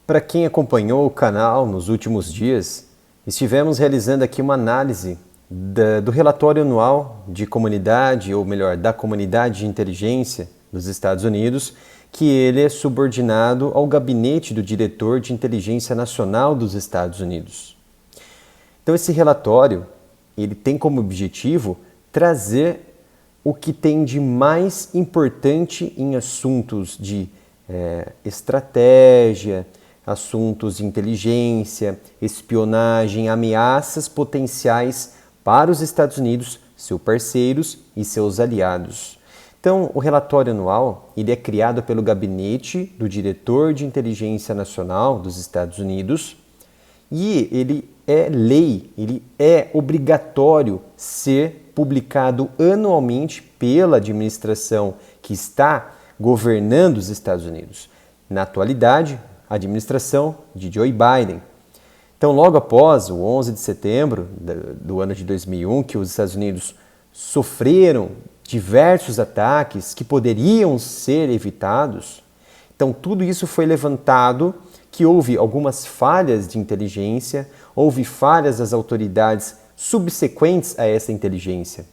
Para quem acompanhou o canal nos últimos dias, estivemos realizando aqui uma análise do relatório anual de comunidade, ou melhor, da comunidade de inteligência dos Estados Unidos, que ele é subordinado ao gabinete do diretor de inteligência nacional dos Estados Unidos. Então esse relatório, ele tem como objetivo trazer o que tem de mais importante em assuntos de estratégia, assuntos de inteligência, espionagem, ameaças potenciais para os Estados Unidos, seus parceiros e seus aliados. Então, o relatório anual ele é criado pelo Gabinete do Diretor de Inteligência Nacional dos Estados Unidos e ele é lei, ele é obrigatório ser publicado anualmente pela administração que está governando os Estados Unidos. Na atualidade, a administração de Joe Biden. Então, logo após o 11 de setembro do ano de 2001, que os Estados Unidos sofreram diversos ataques que poderiam ser evitados, então tudo isso foi levantado, que houve algumas falhas de inteligência, houve falhas das autoridades subsequentes a essa inteligência.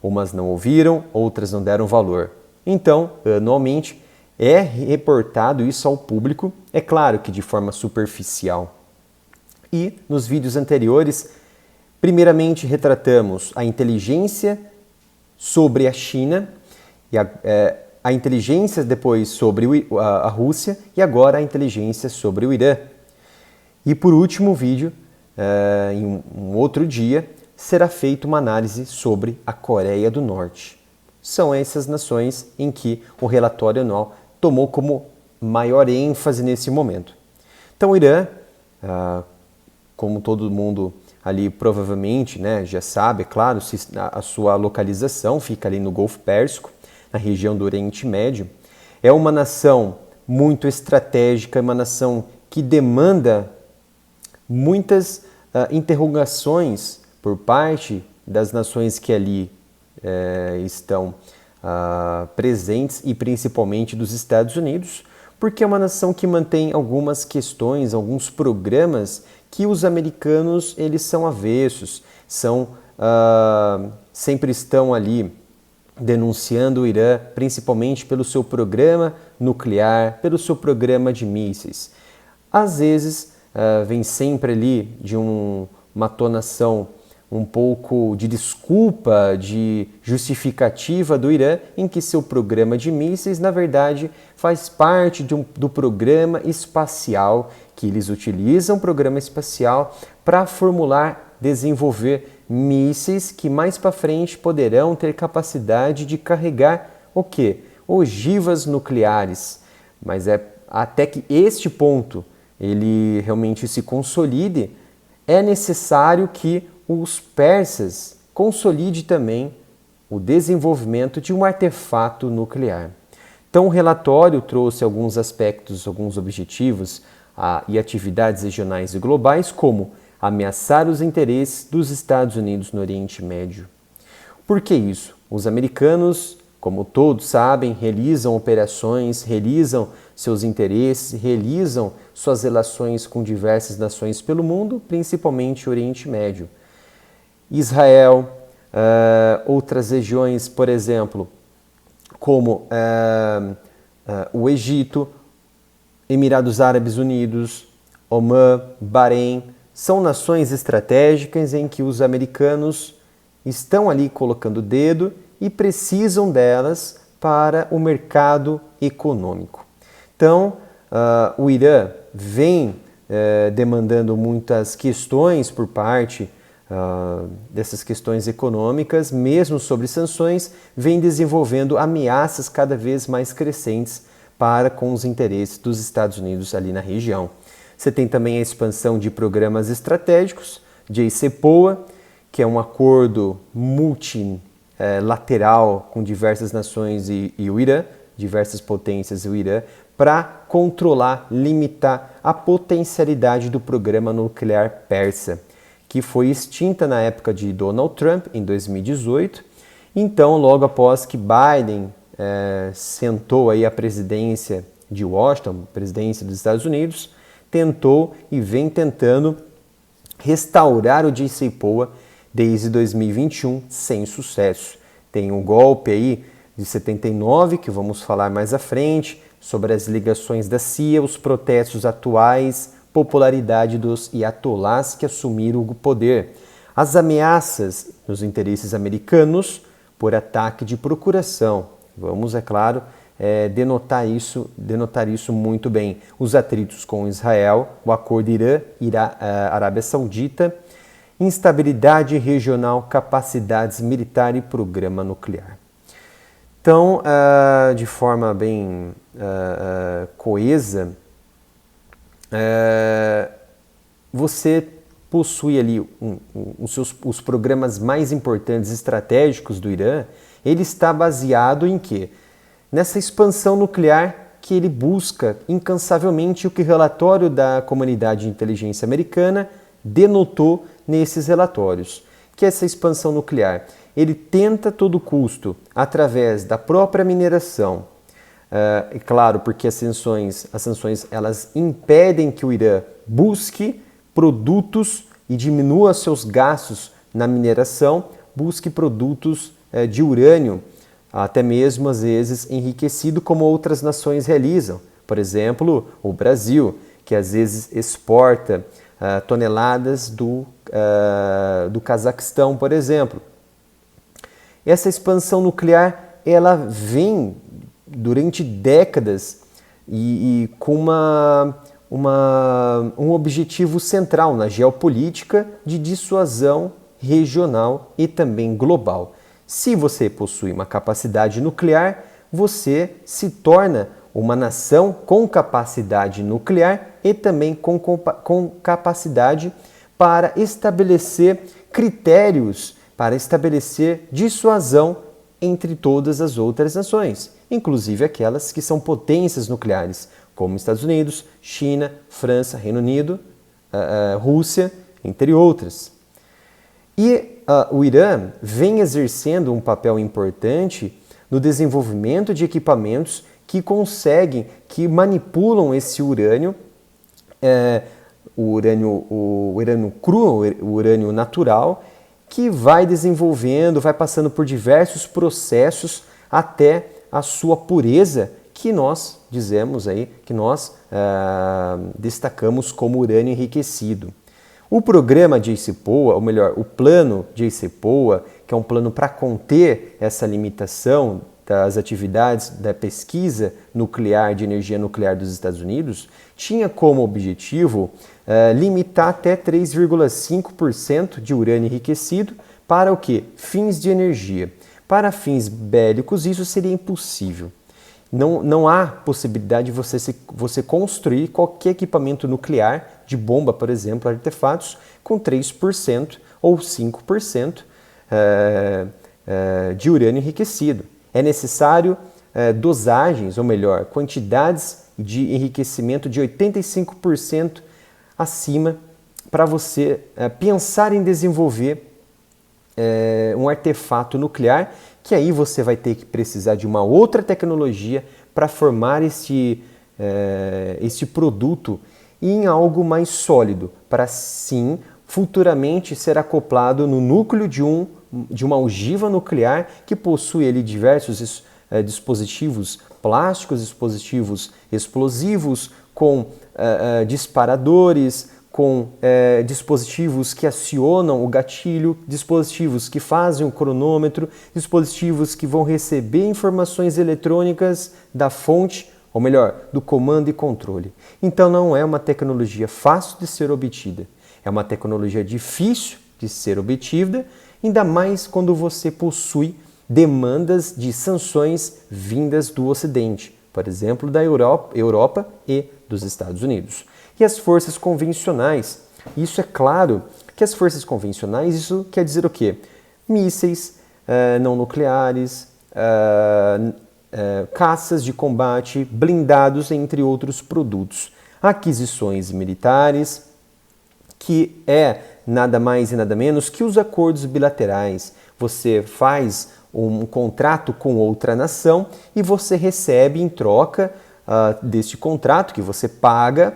Umas não ouviram, outras não deram valor. Então, anualmente, é reportado isso ao público, é claro que de forma superficial. E nos vídeos anteriores, primeiramente retratamos a inteligência sobre a China, e a inteligência depois sobre a Rússia e agora a inteligência sobre o Irã. E por último vídeo, em um outro dia, será feita uma análise sobre a Coreia do Norte. São essas nações em que o relatório anual tomou como maior ênfase nesse momento. Então o Irã, como todo mundo ali provavelmente já sabe, é claro, a sua localização fica ali no Golfo Pérsico, na região do Oriente Médio. É uma nação muito estratégica, uma nação que demanda muitas interrogações por parte das nações que ali estão presentes e principalmente dos Estados Unidos, porque é uma nação que mantém algumas questões, alguns programas que os americanos eles são avessos, sempre estão ali denunciando o Irã, principalmente pelo seu programa nuclear, pelo seu programa de mísseis. Às vezes vem sempre ali de uma tonação um pouco de desculpa, de justificativa do Irã, em que seu programa de mísseis, na verdade, faz parte do programa espacial, que eles utilizam o programa espacial para formular, desenvolver mísseis que mais para frente poderão ter capacidade de carregar o quê? Ogivas nucleares. Mas até que este ponto ele realmente se consolide, é necessário que os persas consolidem também o desenvolvimento de um artefato nuclear. Então o relatório trouxe alguns aspectos, alguns objetivos e atividades regionais e globais, como ameaçar os interesses dos Estados Unidos no Oriente Médio. Por que isso? Os americanos, como todos sabem, realizam operações, realizam seus interesses, realizam suas relações com diversas nações pelo mundo, principalmente o Oriente Médio. Israel, outras regiões, por exemplo, como o Egito, Emirados Árabes Unidos, Omã, Bahrein, são nações estratégicas em que os americanos estão ali colocando o dedo e precisam delas para o mercado econômico. Então, o Irã vem demandando muitas questões por parte dessas questões econômicas, mesmo sobre sanções, vem desenvolvendo ameaças cada vez mais crescentes para com os interesses dos Estados Unidos ali na região. Você tem também a expansão de programas estratégicos, JCPOA, que é um acordo multilateral com diversas nações e o Irã, diversas potências e o Irã, para controlar, limitar a potencialidade do programa nuclear persa, que foi extinta na época de Donald Trump, em 2018. Então, logo após que Biden sentou aí a presidência de Washington, presidência dos Estados Unidos, tentou e vem tentando restaurar o JCPOA desde 2021 sem sucesso. Tem um golpe aí de 79, que vamos falar mais à frente, sobre as ligações da CIA, os protestos atuais, popularidade dos ayatollahs que assumiram o poder, as ameaças nos interesses americanos por ataque de procuração. Vamos, é claro, denotar isso muito bem. Os atritos com Israel, o acordo Irã-Arábia Saudita, instabilidade regional, capacidades militar e programa nuclear. Então, de forma bem coesa, você possui ali os programas mais importantes estratégicos do Irã. Ele está baseado em quê? Nessa expansão nuclear que ele busca incansavelmente, o que o relatório da comunidade de inteligência americana denotou nesses relatórios, que é essa expansão nuclear. Ele tenta a todo custo, através da própria mineração, é claro, porque as sanções elas impedem que o Irã busque produtos e diminua seus gastos na mineração, busque produtos de urânio, até mesmo às vezes enriquecido, como outras nações realizam. Por exemplo, o Brasil, que às vezes exporta toneladas do Cazaquistão, por exemplo. Essa expansão nuclear, ela vem durante décadas e com um objetivo central na geopolítica de dissuasão regional e também global. Se você possui uma capacidade nuclear, você se torna uma nação com capacidade nuclear e também com capacidade para estabelecer critérios, para estabelecer dissuasão entre todas as outras nações, inclusive aquelas que são potências nucleares, como Estados Unidos, China, França, Reino Unido, Rússia, entre outras. E o Irã vem exercendo um papel importante no desenvolvimento de equipamentos que manipulam esse urânio, o urânio cru, o urânio natural, que vai desenvolvendo, vai passando por diversos processos até a sua pureza, que nós dizemos aí, que nós destacamos como urânio enriquecido. O programa JCPOA, ou melhor, o plano JCPOA, que é um plano para conter essa limitação das atividades da pesquisa nuclear, de energia nuclear dos Estados Unidos, tinha como objetivo limitar até 3,5% de urânio enriquecido para o quê? Fins de energia. Para fins bélicos, isso seria impossível. Não há possibilidade de você construir qualquer equipamento nuclear, de bomba, por exemplo, artefatos, com 3% ou 5% de urânio enriquecido. É necessário dosagens, ou melhor, quantidades de enriquecimento de 85% acima para você pensar em desenvolver um artefato nuclear, que aí você vai ter que precisar de uma outra tecnologia para formar este produto em algo mais sólido, para sim futuramente ser acoplado no núcleo de uma ogiva nuclear que possui ali diversos dispositivos plásticos, dispositivos explosivos, com disparadores, com dispositivos que acionam o gatilho, dispositivos que fazem o cronômetro, dispositivos que vão receber informações eletrônicas da fonte, ou melhor, do comando e controle. Então não é uma tecnologia fácil de ser obtida, é uma tecnologia difícil de ser obtida, ainda mais quando você possui demandas de sanções vindas do Ocidente, por exemplo, da Europa e dos Estados Unidos. E as forças convencionais, isso é claro que as forças convencionais, isso quer dizer o quê? Mísseis não nucleares, caças de combate, blindados, entre outros produtos. Aquisições militares, que é nada mais e nada menos que os acordos bilaterais. Você faz um contrato com outra nação e você recebe em troca deste contrato, que você paga,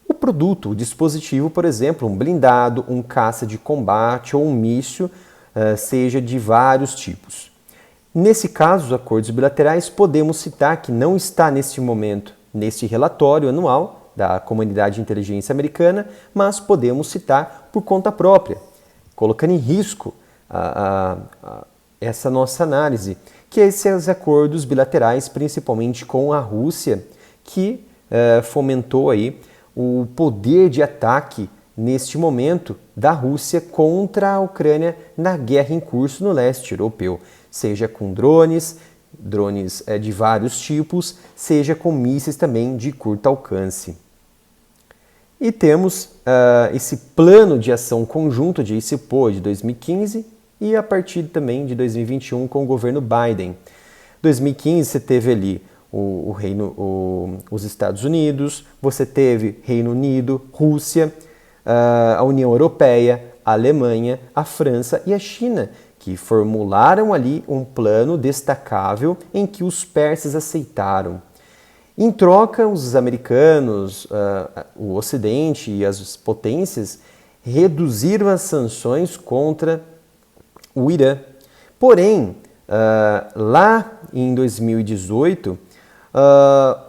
o produto, o dispositivo, por exemplo, um blindado, um caça de combate ou um míssil, seja de vários tipos. Nesse caso, os acordos bilaterais, podemos citar que não está neste momento, neste relatório anual da Comunidade de Inteligência Americana, mas podemos citar por conta própria, colocando em risco essa nossa análise, que esses acordos bilaterais, principalmente com a Rússia, que fomentou aí o poder de ataque neste momento da Rússia contra a Ucrânia na guerra em curso no leste europeu, seja com drones de vários tipos, seja com mísseis também de curto alcance. E temos esse plano de ação conjunto de JCPOA de 2015 e a partir também de 2021 com o governo Biden. 2015 você teve ali os Estados Unidos, você teve Reino Unido, Rússia, a União Europeia, a Alemanha, a França e a China, que formularam ali um plano destacável em que os persas aceitaram. Em troca, os americanos, o Ocidente e as potências reduziram as sanções contra o Irã. Porém, lá em 2018,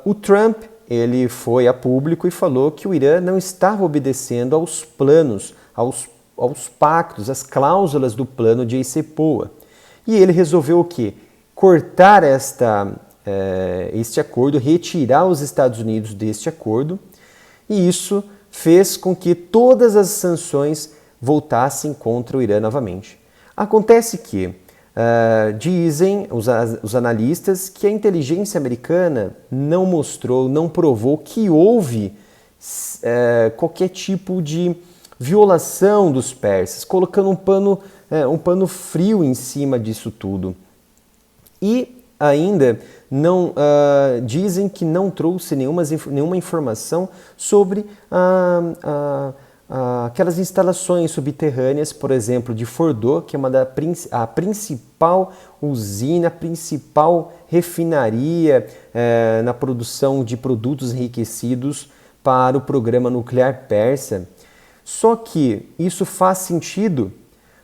o Trump ele foi a público e falou que o Irã não estava obedecendo aos planos, aos pactos, às cláusulas do plano de JCPOA. E ele resolveu o quê? Cortar este acordo, retirar os Estados Unidos deste acordo, e isso fez com que todas as sanções voltassem contra o Irã novamente. Acontece que dizem os analistas que a inteligência americana não mostrou, não provou que houve qualquer tipo de violação dos persas, colocando um pano frio em cima disso tudo. E ainda não dizem que não trouxe nenhuma informação sobre aquelas instalações subterrâneas, por exemplo, de Fordow, que é a principal usina, a principal refinaria na produção de produtos enriquecidos para o programa nuclear persa. Só que isso faz sentido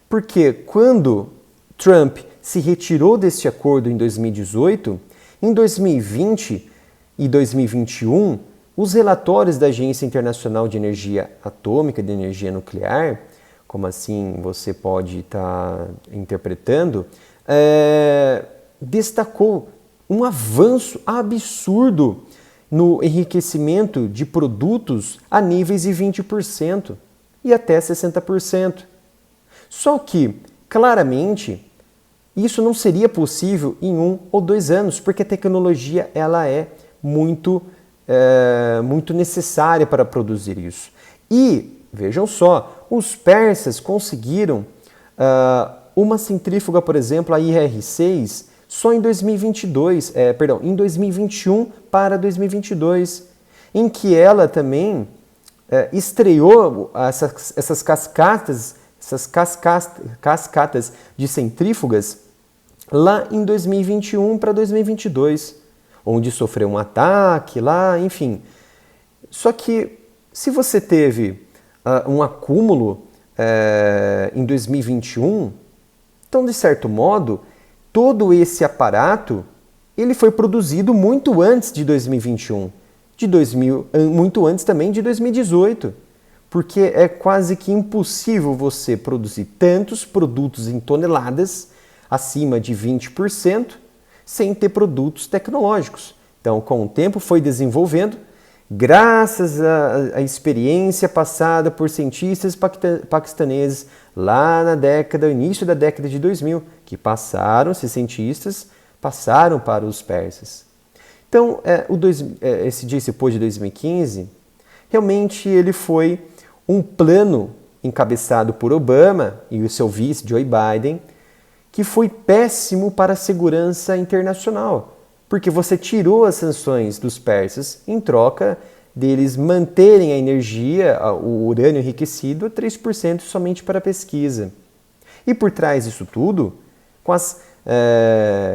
porque quando Trump se retirou deste acordo em 2018, em 2020 e 2021, os relatórios da Agência Internacional de Energia Atômica e de Energia Nuclear, como assim você pode estar interpretando, destacou um avanço absurdo no enriquecimento de produtos a níveis de 20% e até 60%. Só que, claramente, isso não seria possível em 1 ou 2 anos, porque a tecnologia ela é muito necessária para produzir isso. E, vejam só, os persas conseguiram uma centrífuga, por exemplo, a IR-6, só em 2021 para 2022, em que ela também estreou essas cascatas de centrífugas lá em 2021 para 2022, onde sofreu um ataque lá, enfim. Só que se você teve um acúmulo em 2021, então, de certo modo, todo esse aparato ele foi produzido muito antes de 2021, muito antes também de 2018, porque é quase que impossível você produzir tantos produtos em toneladas, acima de 20%, sem ter produtos tecnológicos. Então, com o tempo foi desenvolvendo, graças à experiência passada por cientistas paquistaneses lá no início da década de 2000, que esses cientistas passaram para os persas. Então, esse JCPOA de 2015, realmente ele foi um plano encabeçado por Obama e o seu vice, Joe Biden, que foi péssimo para a segurança internacional, porque você tirou as sanções dos persas em troca deles manterem a energia, o urânio enriquecido, a 3% somente para pesquisa. E por trás disso tudo, com as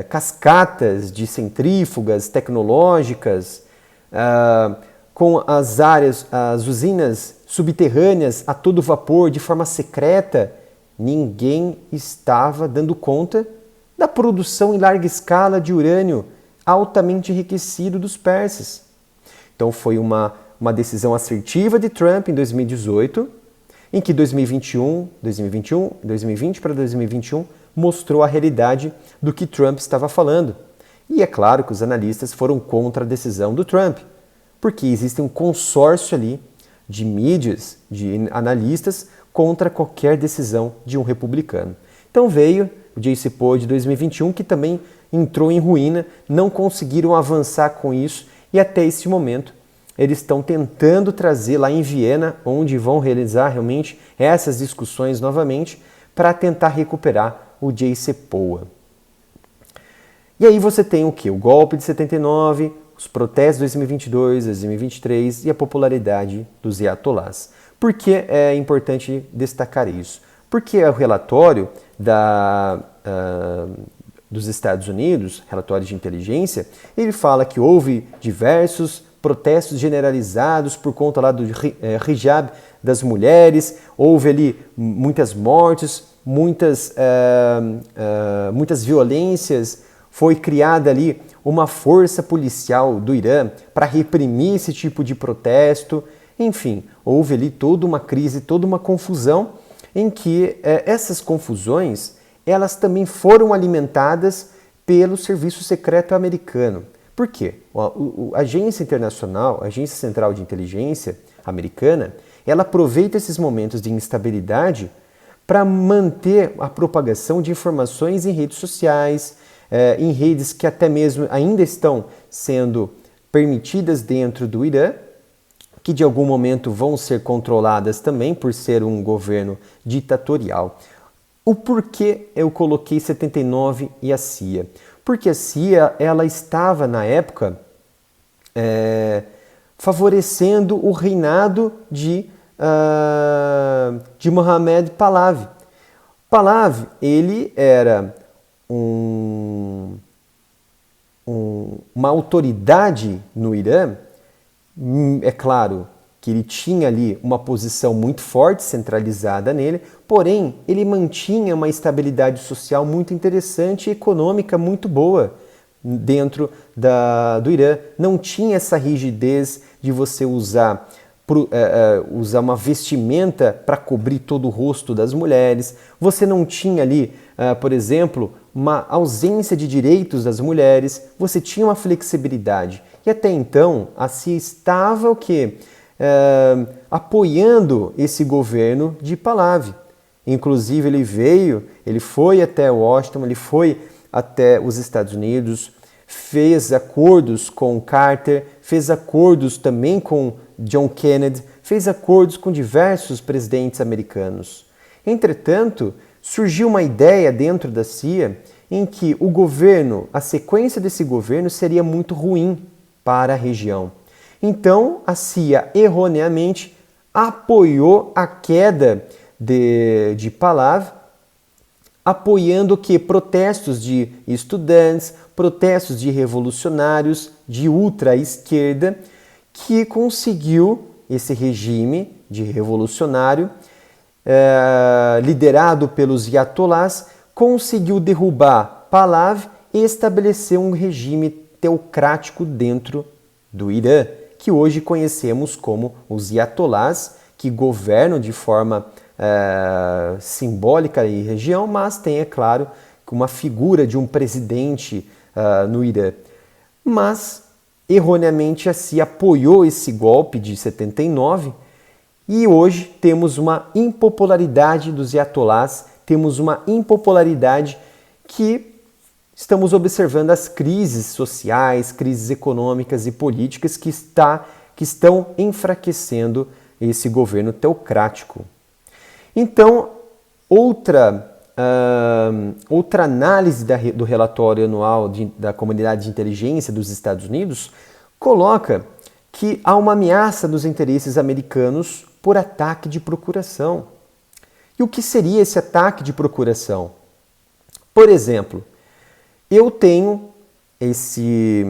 cascatas de centrífugas tecnológicas, com as usinas subterrâneas a todo vapor, de forma secreta, ninguém estava dando conta da produção em larga escala de urânio altamente enriquecido dos persas. Então foi uma decisão assertiva de Trump em 2018, em que 2020 para 2021 mostrou a realidade do que Trump estava falando. E é claro que os analistas foram contra a decisão do Trump, porque existe um consórcio ali de mídias, de analistas, contra qualquer decisão de um republicano. Então veio o JCPOA de 2021, que também entrou em ruína, não conseguiram avançar com isso, e até esse momento eles estão tentando trazer lá em Viena, onde vão realizar realmente essas discussões novamente, para tentar recuperar o JCPOA. E aí você tem o quê? O golpe de 79, os protestos de 2022, 2023 e a popularidade dos ayatollahs. Por que é importante destacar isso? Porque o relatório dos Estados Unidos, relatório de inteligência, ele fala que houve diversos protestos generalizados por conta lá do hijab das mulheres, houve ali muitas mortes, muitas violências, foi criada ali uma força policial do Irã para reprimir esse tipo de protesto. Enfim, houve ali toda uma crise, toda uma confusão, em que essas confusões elas também foram alimentadas pelo Serviço Secreto americano. Por quê? A Agência Internacional, a Agência Central de Inteligência americana, ela aproveita esses momentos de instabilidade para manter a propagação de informações em redes sociais, em redes que até mesmo ainda estão sendo permitidas dentro do Irã, que de algum momento vão ser controladas também por ser um governo ditatorial. O porquê eu coloquei 79 e a CIA? Porque a CIA ela estava na época favorecendo o reinado de Mohamed Pahlavi. Pahlavi ele era uma autoridade no Irã. É claro que ele tinha ali uma posição muito forte, centralizada nele, porém ele mantinha uma estabilidade social muito interessante e econômica muito boa dentro do Irã. Não tinha essa rigidez de você usar uma vestimenta para cobrir todo o rosto das mulheres. Você não tinha ali, por exemplo, uma ausência de direitos das mulheres. Você tinha uma flexibilidade. E até então, a CIA estava o quê? Apoiando esse governo de Pahlavi. Inclusive, ele foi até Washington, ele foi até os Estados Unidos, fez acordos com Carter, fez acordos também com John Kennedy, fez acordos com diversos presidentes americanos. Entretanto, surgiu uma ideia dentro da CIA em que a sequência desse governo seria muito ruim para a região. Então, a CIA erroneamente apoiou a queda de Pahlavi, apoiando que protestos de estudantes, protestos de revolucionários de ultra-esquerda, que conseguiu esse regime de revolucionário, liderado pelos ayatollahs, conseguiu derrubar Pahlavi e estabelecer um regime teocrático dentro do Irã, que hoje conhecemos como os ayatollahs, que governam de forma simbólica e região, mas tem, é claro, uma figura de um presidente no Irã. Mas, erroneamente, a CIA apoiou esse golpe de 79 e hoje temos uma impopularidade dos ayatollahs, temos uma impopularidade que estamos observando as crises sociais, crises econômicas e políticas que estão enfraquecendo esse governo teocrático. Então, outra análise do relatório anual da Comunidade de Inteligência dos Estados Unidos coloca que há uma ameaça dos interesses americanos por ataque de procuração. E o que seria esse ataque de procuração? Por exemplo, eu tenho esse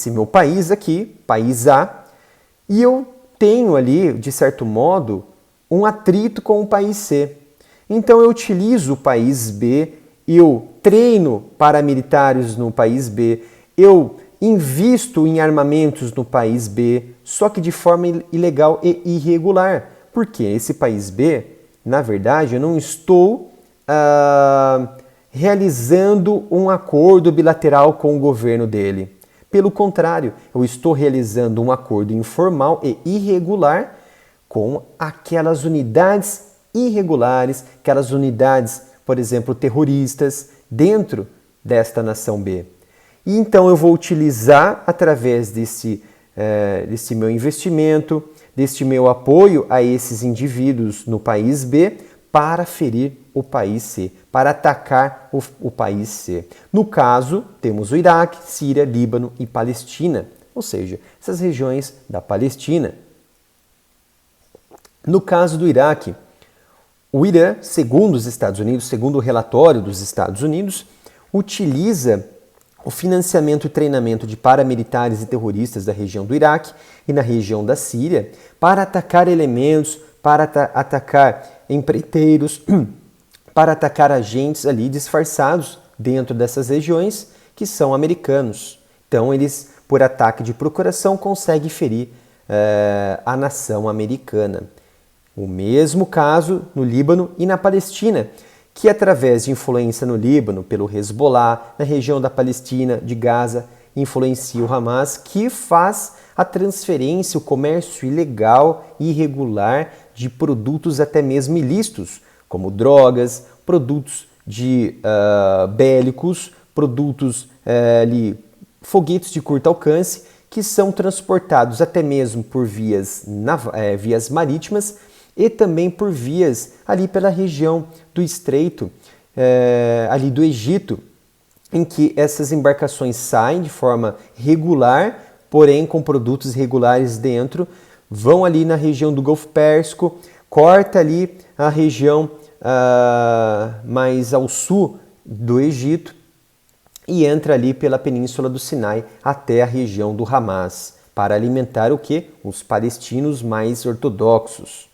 meu país aqui, país A, e eu tenho ali, de certo modo, um atrito com o país C. Então eu utilizo o país B, eu treino paramilitares no país B, eu invisto em armamentos no país B, só que de forma ilegal e irregular. Porque esse país B, na verdade, eu não estou realizando um acordo bilateral com o governo dele. Pelo contrário, eu estou realizando um acordo informal e irregular com aquelas unidades irregulares, aquelas unidades, por exemplo, terroristas, dentro desta nação B. E então eu vou utilizar, através desse meu investimento, deste meu apoio a esses indivíduos no país B, para ferir o país C, para atacar o país C. No caso, temos o Iraque, Síria, Líbano e Palestina, ou seja, essas regiões da Palestina. No caso do Iraque, o Irã, segundo os Estados Unidos, segundo o relatório dos Estados Unidos, utiliza o financiamento e treinamento de paramilitares e terroristas da região do Iraque e na região da Síria para atacar elementos, para atacar empreiteiros, para atacar agentes ali disfarçados dentro dessas regiões que são americanos. Então eles, por ataque de procuração, conseguem ferir a nação americana. O mesmo caso no Líbano e na Palestina, que através de influência no Líbano pelo Hezbollah, na região da Palestina, de Gaza, influencia o Hamas, que faz a transferência, o comércio ilegal e irregular de produtos até mesmo ilícitos, como drogas, produtos bélicos, produtos foguetes de curto alcance, que são transportados até mesmo por vias marítimas e também por vias ali pela região do Estreito, ali do Egito, em que essas embarcações saem de forma regular, porém com produtos irregulares dentro, vão ali na região do Golfo Pérsico, corta ali a região mais ao sul do Egito e entra ali pela península do Sinai até a região do Hamas, para alimentar o quê? Os palestinos mais ortodoxos.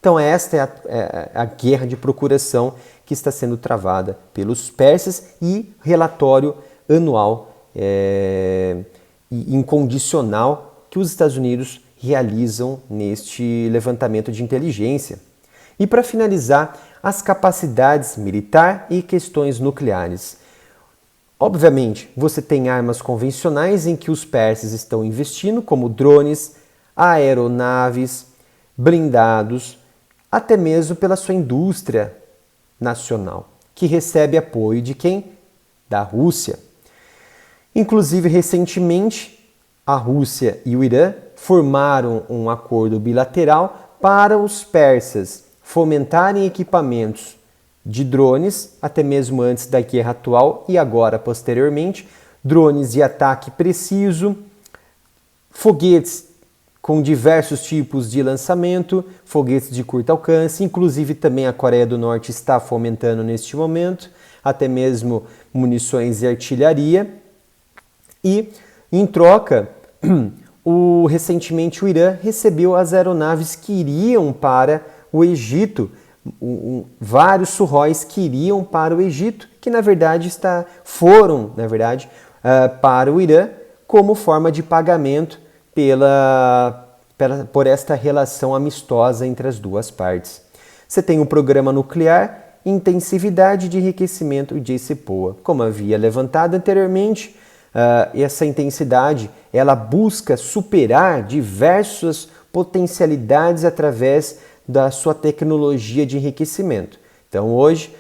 Então esta é a guerra de procuração que está sendo travada pelos persas e relatório anual incondicional que os Estados Unidos realizam neste levantamento de inteligência. E para finalizar, as capacidades militar e questões nucleares. Obviamente, você tem armas convencionais em que os persas estão investindo, como drones, aeronaves, blindados, até mesmo pela sua indústria nacional, que recebe apoio de quem? Da Rússia. Inclusive, recentemente, a Rússia e o Irã formaram um acordo bilateral para os persas fomentarem equipamentos de drones, até mesmo antes da guerra atual e agora posteriormente, drones de ataque preciso, foguetes com diversos tipos de lançamento, foguetes de curto alcance, inclusive também a Coreia do Norte está fomentando neste momento, até mesmo munições e artilharia. E, em troca, recentemente o Irã recebeu as aeronaves que iriam para o Egito, vários Suhóis que iriam para o Egito, que na verdade foram para o Irã como forma de pagamento por esta relação amistosa entre as duas partes. Você tem um programa nuclear, intensividade de enriquecimento de CPOA. Como havia levantado anteriormente, essa intensidade ela busca superar diversas potencialidades através da sua tecnologia de enriquecimento. Então hoje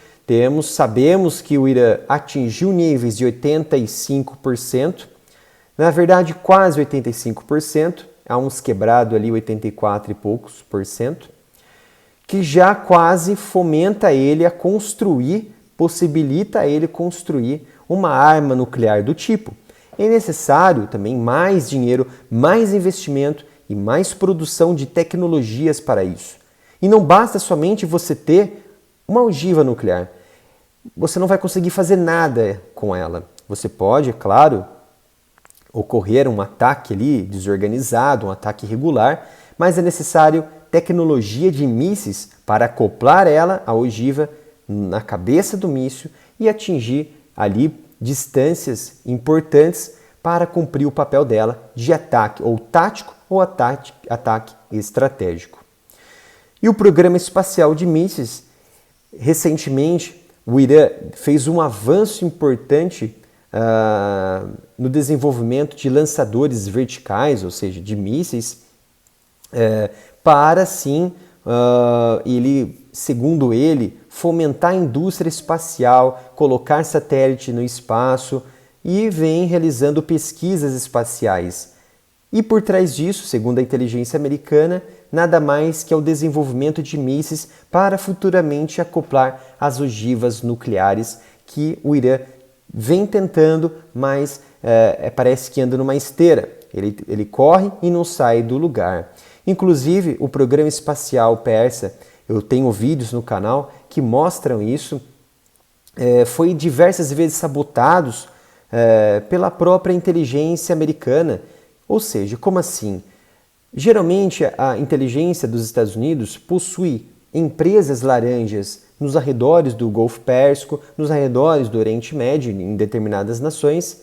sabemos que o Irã atingiu níveis de 85%, na verdade quase 85%, há uns quebrado ali 84 e poucos por cento, que já quase fomenta ele a construir, possibilita ele construir uma arma nuclear do tipo. É necessário também mais dinheiro, mais investimento e mais produção de tecnologias para isso. E não basta somente você ter uma ogiva nuclear. Você não vai conseguir fazer nada com ela. Você pode, é claro, ocorrer um ataque ali desorganizado, um ataque irregular, mas é necessário tecnologia de mísseis para acoplar ela, a ogiva, na cabeça do míssil e atingir ali distâncias importantes para cumprir o papel dela de ataque ou tático ou ataque estratégico. E o programa espacial de mísseis, recentemente, o Irã fez um avanço importante no desenvolvimento de lançadores verticais, ou seja, de mísseis, para sim, segundo ele, fomentar a indústria espacial, colocar satélite no espaço e vem realizando pesquisas espaciais. E por trás disso, segundo a inteligência americana, nada mais que é o desenvolvimento de mísseis para futuramente acoplar as ogivas nucleares que o Irã vem tentando, mas parece que anda numa esteira. Ele corre e não sai do lugar. Inclusive, o programa espacial persa, eu tenho vídeos no canal que mostram isso, foi diversas vezes sabotados pela própria inteligência americana. Ou seja, como assim? Geralmente a inteligência dos Estados Unidos possui empresas laranjas nos arredores do Golfo Pérsico, nos arredores do Oriente Médio, em determinadas nações.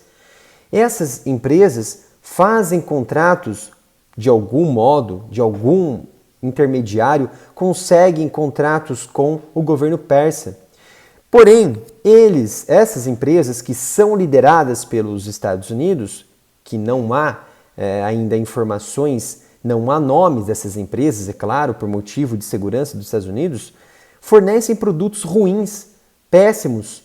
Essas empresas fazem contratos de algum modo, de algum intermediário, conseguem contratos com o governo persa. Porém, essas empresas que são lideradas pelos Estados Unidos, que não há ainda informações, não há nomes dessas empresas, é claro, por motivo de segurança dos Estados Unidos, fornecem produtos ruins, péssimos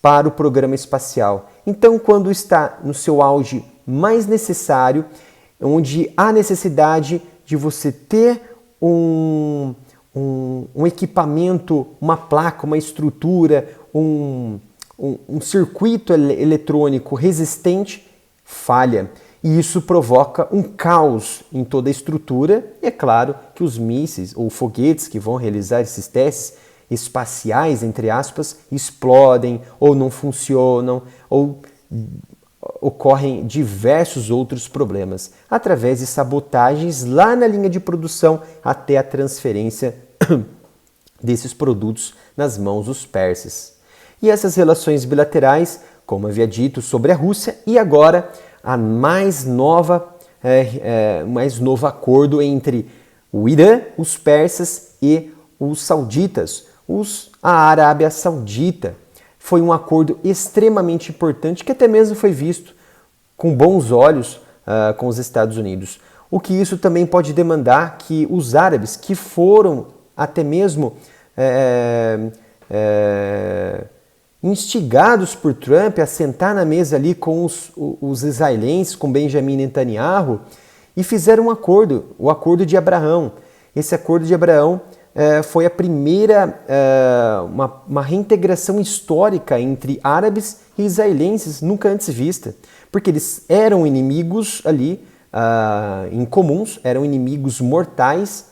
para o programa espacial. Então, quando está no seu auge mais necessário, onde há necessidade de você ter um equipamento, uma placa, uma estrutura, um circuito eletrônico resistente, falha. E isso provoca um caos em toda a estrutura. E é claro que os mísseis ou foguetes que vão realizar esses testes espaciais, entre aspas, explodem ou não funcionam ou ocorrem diversos outros problemas através de sabotagens lá na linha de produção até a transferência desses produtos nas mãos dos persas. E essas relações bilaterais, como havia dito, sobre a Rússia e agora a mais novo acordo entre o Irã, os persas e os sauditas, a Arábia Saudita. Foi um acordo extremamente importante que até mesmo foi visto com bons olhos com os Estados Unidos. O que isso também pode demandar que os árabes que foram até mesmo instigados por Trump a sentar na mesa ali com os israelenses, com Benjamin Netanyahu, e fizeram um acordo, o Acordo de Abraão. Esse Acordo de Abraão foi a primeira, uma reintegração histórica entre árabes e israelenses nunca antes vista, porque eles eram inimigos ali, incomuns, eram inimigos mortais,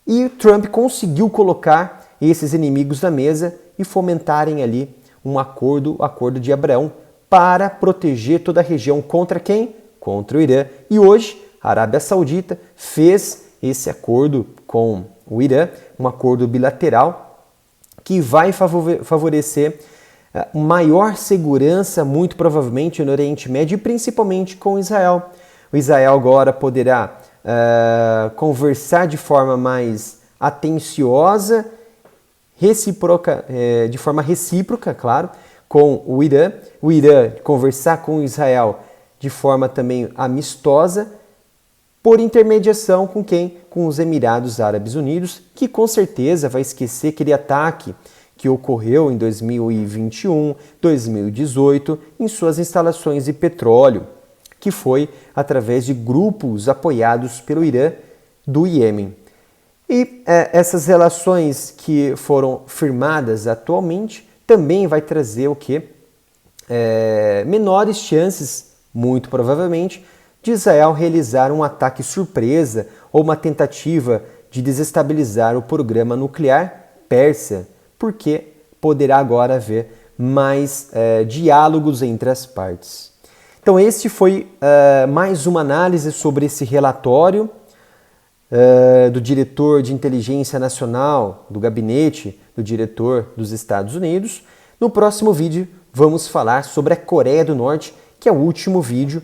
e Trump conseguiu colocar esses inimigos na mesa e fomentarem ali um acordo, o Acordo de Abraão, para proteger toda a região contra quem? Contra o Irã. E hoje a Arábia Saudita fez esse acordo com o Irã, um acordo bilateral que vai favorecer maior segurança, muito provavelmente, no Oriente Médio e principalmente com Israel. O Israel agora poderá conversar de forma mais atenciosa, de forma recíproca, claro, com o Irã conversar com Israel de forma também amistosa, por intermediação com quem? Com os Emirados Árabes Unidos, que com certeza vai esquecer aquele ataque que ocorreu em 2021, 2018, em suas instalações de petróleo, que foi através de grupos apoiados pelo Irã do Iêmen. E essas relações que foram firmadas atualmente também vai trazer o quê? Menores chances, muito provavelmente, de Israel realizar um ataque surpresa ou uma tentativa de desestabilizar o programa nuclear persa, porque poderá agora haver mais diálogos entre as partes. Então este foi mais uma análise sobre esse relatório do diretor de inteligência nacional, do gabinete do diretor dos Estados Unidos. No próximo vídeo vamos falar sobre a Coreia do Norte, que é o último vídeo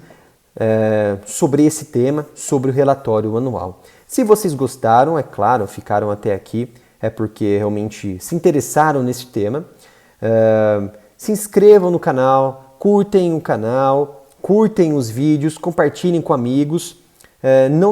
sobre esse tema, sobre o relatório anual. Se vocês gostaram, é claro, ficaram até aqui, é porque realmente se interessaram nesse tema, se inscrevam no canal, curtem o canal, curtem os vídeos, compartilhem com amigos.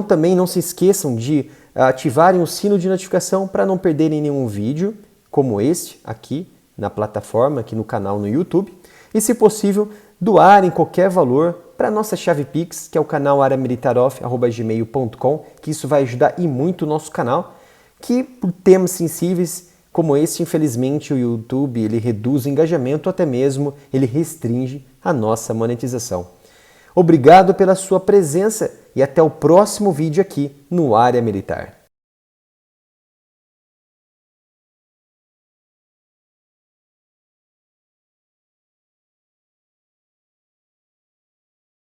Também não se esqueçam de ativarem o sino de notificação para não perderem nenhum vídeo como este aqui na plataforma, aqui no canal no YouTube. E, se possível, doarem qualquer valor para a nossa chave Pix, que é o canal areamilitaroff@gmail.com, que isso vai ajudar e muito o nosso canal, que por temas sensíveis como esse, infelizmente, o YouTube ele reduz o engajamento, até mesmo ele restringe a nossa monetização. Obrigado pela sua presença e até o próximo vídeo aqui no Área Militar.